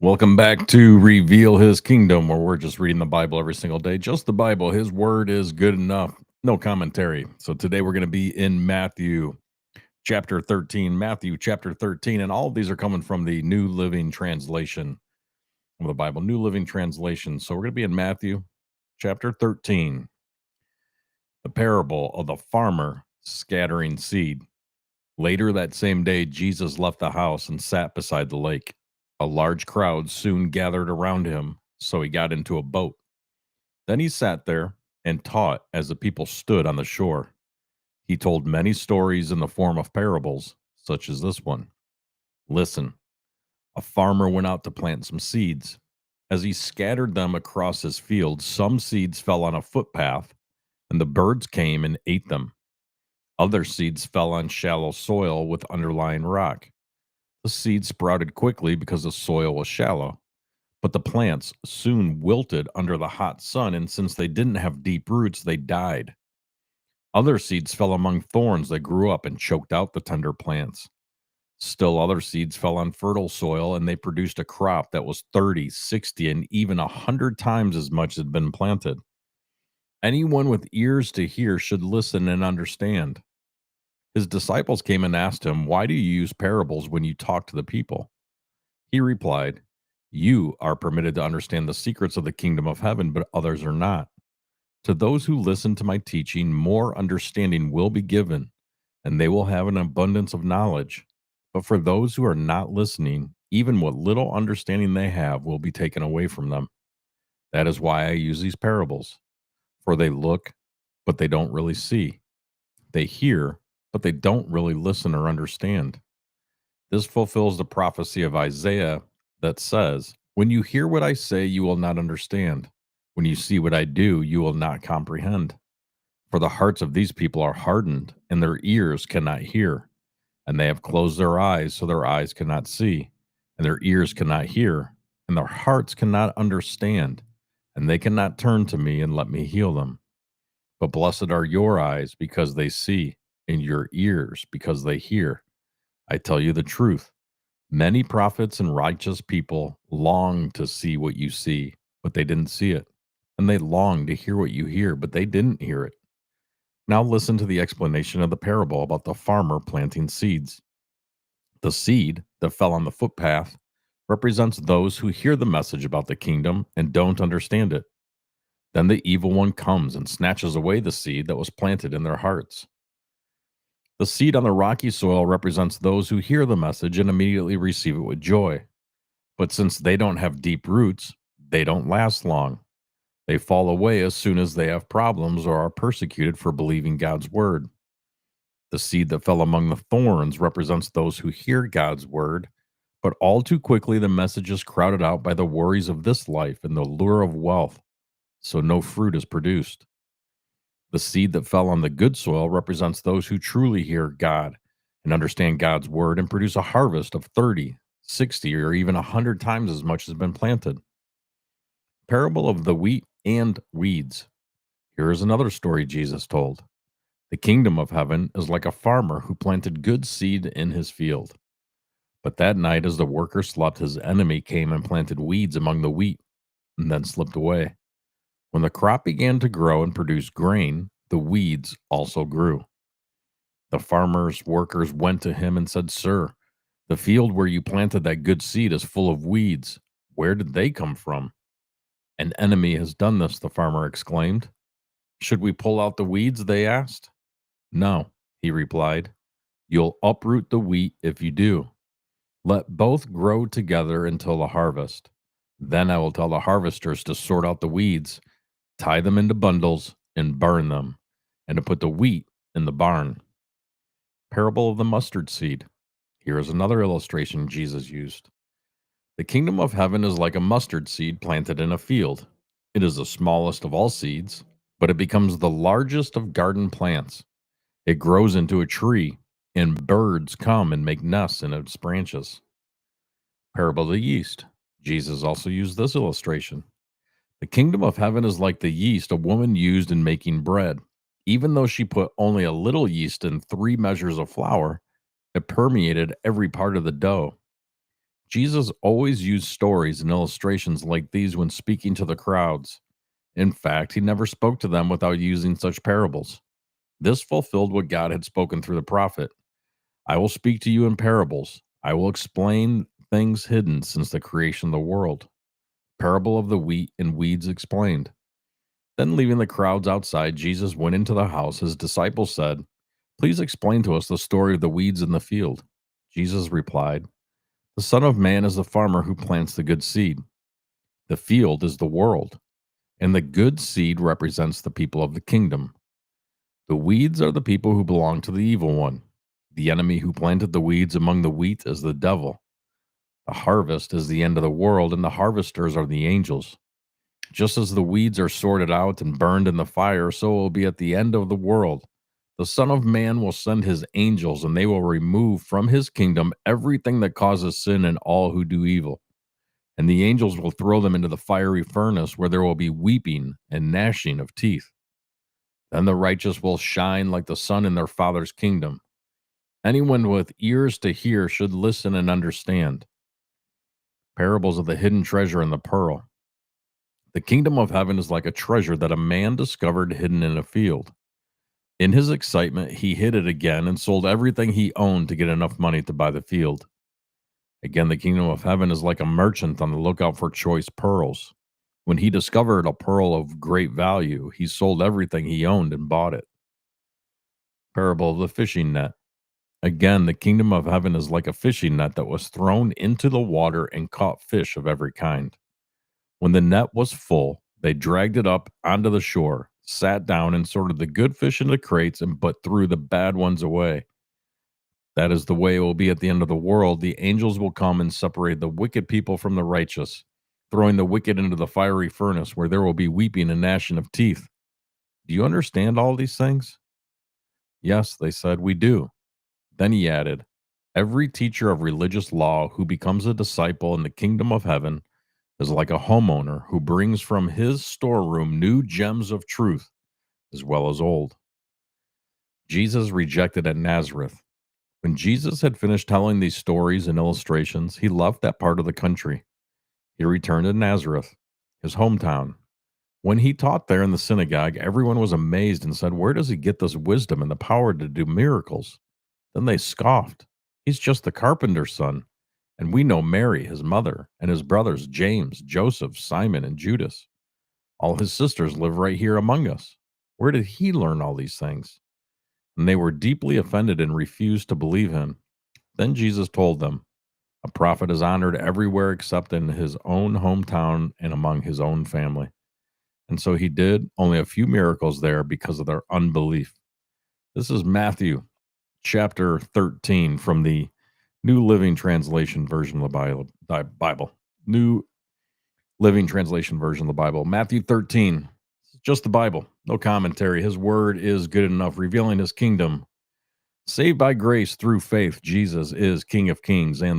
Welcome back to Reveal His Kingdom, where we're just reading the Bible every single day. Just the Bible. His word is good enough. No commentary. So today we're going to be in Matthew chapter 13. Matthew chapter 13. And all of these are coming from the New Living Translation of the Bible. New Living Translation. So we're going to be in Matthew chapter 13. The parable of the farmer scattering seed. Later that same day, Jesus left the house and sat beside the lake. A large crowd soon gathered around him, so he got into a boat. Then he sat there and taught as the people stood on the shore. He told many stories in the form of parables, such as this one. Listen, a farmer went out to plant some seeds. As he scattered them across his field, some seeds fell on a footpath, and the birds came and ate them. Other seeds fell on shallow soil with underlying rock. The seeds sprouted quickly because the soil was shallow, but the plants soon wilted under the hot sun, and since they didn't have deep roots, they died. Other seeds fell among thorns that grew up and choked out the tender plants. Still other seeds fell on fertile soil, and they produced a crop that was 30, 60, and even 100 times as much had been planted. Anyone with ears to hear should listen and understand. His disciples came and asked him, "Why do you use parables when you talk to the people?" He replied, "You are permitted to understand the secrets of the kingdom of heaven, but others are not. To those who listen to my teaching, more understanding will be given, and they will have an abundance of knowledge. But for those who are not listening, even what little understanding they have will be taken away from them. That is why I use these parables. For they look, but they don't really see. They hear, but they don't really listen or understand." This fulfills the prophecy of Isaiah that says, "When you hear what I say, you will not understand. When you see what I do, you will not comprehend. For the hearts of these people are hardened, and their ears cannot hear. And they have closed their eyes, so their eyes cannot see, and their ears cannot hear, and their hearts cannot understand, and they cannot turn to me and let me heal them. But blessed are your eyes because they see, and your ears because they hear. I tell you the truth. Many prophets and righteous people long to see what you see, but they didn't see it. And they long to hear what you hear, but they didn't hear it. Now listen to the explanation of the parable about the farmer planting seeds. The seed that fell on the footpath represents those who hear the message about the kingdom and don't understand it. Then the evil one comes and snatches away the seed that was planted in their hearts. The seed on the rocky soil represents those who hear the message and immediately receive it with joy. But since they don't have deep roots, they don't last long. They fall away as soon as they have problems or are persecuted for believing God's word. The seed that fell among the thorns represents those who hear God's word, but all too quickly the message is crowded out by the worries of this life and the lure of wealth, so no fruit is produced. The seed that fell on the good soil represents those who truly hear God and understand God's word and produce a harvest of 30, 60, or even 100 times as much has been planted. Parable of the wheat and weeds. Here is another story Jesus told. The kingdom of heaven is like a farmer who planted good seed in his field. But that night, as the worker slept, his enemy came and planted weeds among the wheat and then slipped away. When the crop began to grow and produce grain, the weeds also grew. The farmer's workers went to him and said, "Sir, the field where you planted that good seed is full of weeds. Where did they come from?" "An enemy has done this," the farmer exclaimed. "Should we pull out the weeds?" they asked. "No," he replied. "You'll uproot the wheat if you do. Let both grow together until the harvest. Then I will tell the harvesters to sort out the weeds, tie them into bundles, and burn them, and to put the wheat in the barn." Parable of the mustard seed. Here is another illustration Jesus used. The kingdom of heaven is like a mustard seed planted in a field. It is the smallest of all seeds, but it becomes the largest of garden plants. It grows into a tree, and birds come and make nests in its branches. Parable of the yeast. Jesus also used this illustration. The kingdom of heaven is like the yeast a woman used in making bread. Even though she put only a little yeast in 3 measures of flour, it permeated every part of the dough. Jesus always used stories and illustrations like these when speaking to the crowds. In fact, he never spoke to them without using such parables. This fulfilled what God had spoken through the prophet. I will speak to you in parables. I will explain things hidden since the creation of the world. Parable of the wheat and weeds explained. Then, leaving the crowds outside, Jesus went into the house. His disciples said, "Please explain to us the story of the weeds in the field." Jesus replied, "The Son of Man is the farmer who plants the good seed. The field is the world, and the good seed represents the people of the kingdom. The weeds are the people who belong to the evil one. The enemy who planted the weeds among the wheat is the devil. The harvest is the end of the world, and the harvesters are the angels. Just as the weeds are sorted out and burned in the fire, so it will be at the end of the world. The Son of Man will send his angels, and they will remove from his kingdom everything that causes sin and all who do evil. And the angels will throw them into the fiery furnace, where there will be weeping and gnashing of teeth. Then the righteous will shine like the sun in their Father's kingdom. Anyone with ears to hear should listen and understand." Parables of the hidden treasure and the pearl. The kingdom of heaven is like a treasure that a man discovered hidden in a field. In his excitement, he hid it again and sold everything he owned to get enough money to buy the field. Again, the kingdom of heaven is like a merchant on the lookout for choice pearls. When he discovered a pearl of great value, he sold everything he owned and bought it. Parable of the fishing net. Again, the kingdom of heaven is like a fishing net that was thrown into the water and caught fish of every kind. When the net was full, they dragged it up onto the shore, sat down, and sorted the good fish into crates and but threw the bad ones away. That is the way it will be at the end of the world. The angels will come and separate the wicked people from the righteous, throwing the wicked into the fiery furnace where there will be weeping and gnashing of teeth. Do you understand all these things? Yes, they said, we do. Then he added, every teacher of religious law who becomes a disciple in the kingdom of heaven is like a homeowner who brings from his storeroom new gems of truth as well as old. Jesus rejected at Nazareth. When Jesus had finished telling these stories and illustrations, he left that part of the country. He returned to Nazareth, his hometown. When he taught there in the synagogue, everyone was amazed and said, "Where does he get this wisdom and the power to do miracles?" Then they scoffed. "He's just the carpenter's son. And we know Mary, his mother, and his brothers James, Joseph, Simon, and Judas. All his sisters live right here among us. Where did he learn all these things?" And they were deeply offended and refused to believe him. Then Jesus told them, "A prophet is honored everywhere except in his own hometown and among his own family." And so he did only a few miracles there because of their unbelief. This is Matthew chapter 13 from the New Living Translation version of the Bible. New Living Translation version of the Bible. Matthew 13. Just the Bible. No commentary. His word is good enough, revealing his kingdom. Saved by grace through faith, Jesus is King of Kings and